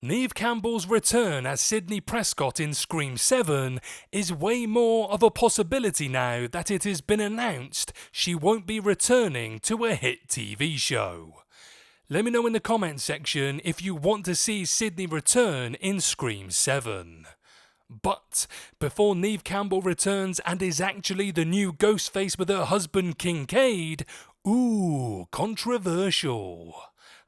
Neve Campbell's return as Sidney Prescott in Scream 7 is way more of a possibility now that it has been announced she won't be returning to a hit TV show. Let me know in the comments section if you want to see Sidney return in Scream 7. But before Neve Campbell returns and is actually the new Ghostface with her husband Kincaid, ooh, controversial.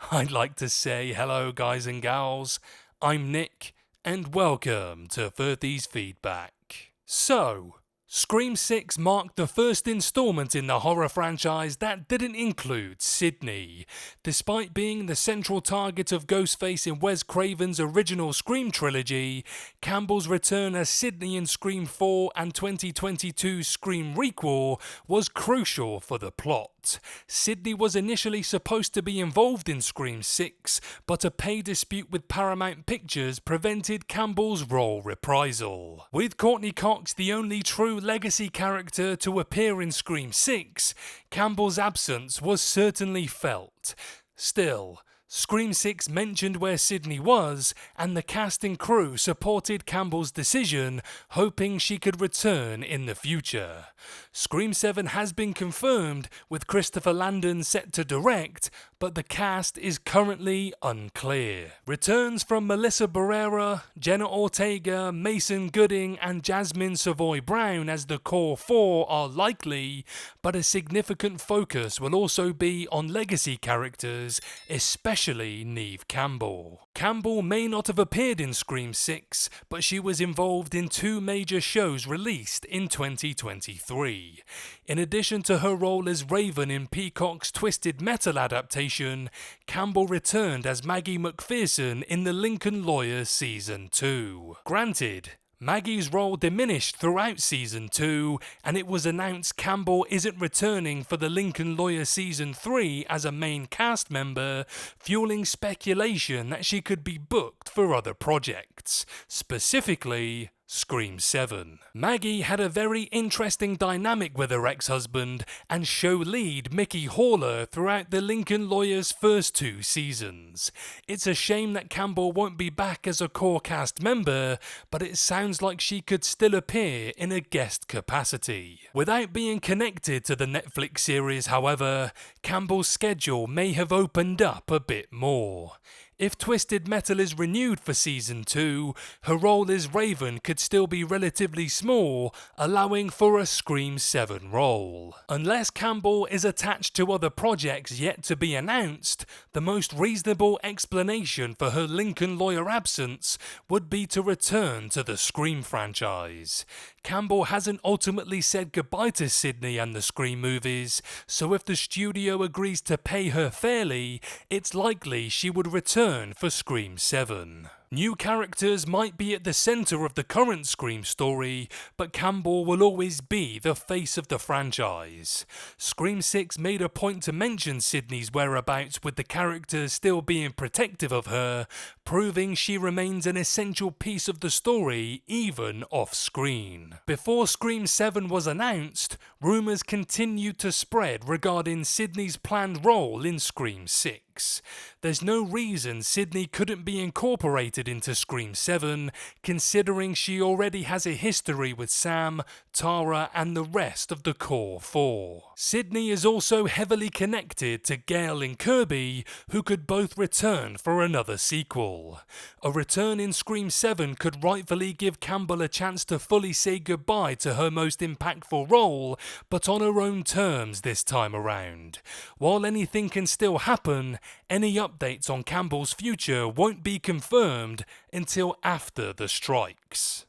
I'd like to say hello guys and gals, I'm Nick, and welcome to 30's Feedback. So, Scream 6 marked the first installment in the horror franchise that didn't include Sidney. Despite being the central target of Ghostface in Wes Craven's original Scream trilogy, Campbell's return as Sidney in Scream 4 and 2022's Scream requel was crucial for the plot. Sidney was initially supposed to be involved in Scream 6, but a pay dispute with Paramount Pictures prevented Campbell's role reprisal. With Courtney Cox the only true legacy character to appear in Scream 6, Campbell's absence was certainly felt. Still, Scream 6 mentioned where Sidney was, and the cast and crew supported Campbell's decision, hoping she could return in the future. Scream 7 has been confirmed, with Christopher Landon set to direct, but the cast is currently unclear. Returns from Melissa Barrera, Jenna Ortega, Mason Gooding, and Jasmine Savoy Brown as the core four are likely, but a significant focus will also be on legacy characters, especially Neve Campbell. Campbell may not have appeared in Scream 6, but she was involved in two major shows released in 2023. In addition to her role as Raven in Peacock's Twisted Metal adaptation, Campbell returned as Maggie McPherson in The Lincoln Lawyer Season 2. Granted, Maggie's role diminished throughout Season 2, and it was announced Campbell isn't returning for The Lincoln Lawyer Season 3 as a main cast member, fueling speculation that she could be booked for other projects, specifically Scream 7. Maggie had a very interesting dynamic with her ex-husband and show lead Mickey Haller throughout the Lincoln Lawyer's first two seasons. It's a shame that Campbell won't be back as a core cast member, but it sounds like she could still appear in a guest capacity. Without being connected to the Netflix series, however, Campbell's schedule may have opened up a bit more. If Twisted Metal is renewed for Season 2, her role as Raven could still be relatively small, allowing for a Scream 7 role. Unless Campbell is attached to other projects yet to be announced, the most reasonable explanation for her Lincoln Lawyer absence would be to return to the Scream franchise. Campbell hasn't ultimately said goodbye to Sidney and the Scream movies, so if the studio agrees to pay her fairly, it's likely she would return for Scream 7. New characters might be at the centre of the current Scream story, but Campbell will always be the face of the franchise. Scream 6 made a point to mention Sidney's whereabouts, with the character still being protective of her, proving she remains an essential piece of the story even off-screen. Before Scream 7 was announced, rumours continued to spread regarding Sidney's planned role in Scream 6. There's no reason Sidney couldn't be incorporated into Scream 7, considering she already has a history with Sam, Tara, and the rest of the core four. Sidney is also heavily connected to Gale and Kirby, who could both return for another sequel. A return in Scream 7 could rightfully give Campbell a chance to fully say goodbye to her most impactful role, but on her own terms this time around. While anything can still happen, any updates on Campbell's future won't be confirmed until after the strikes.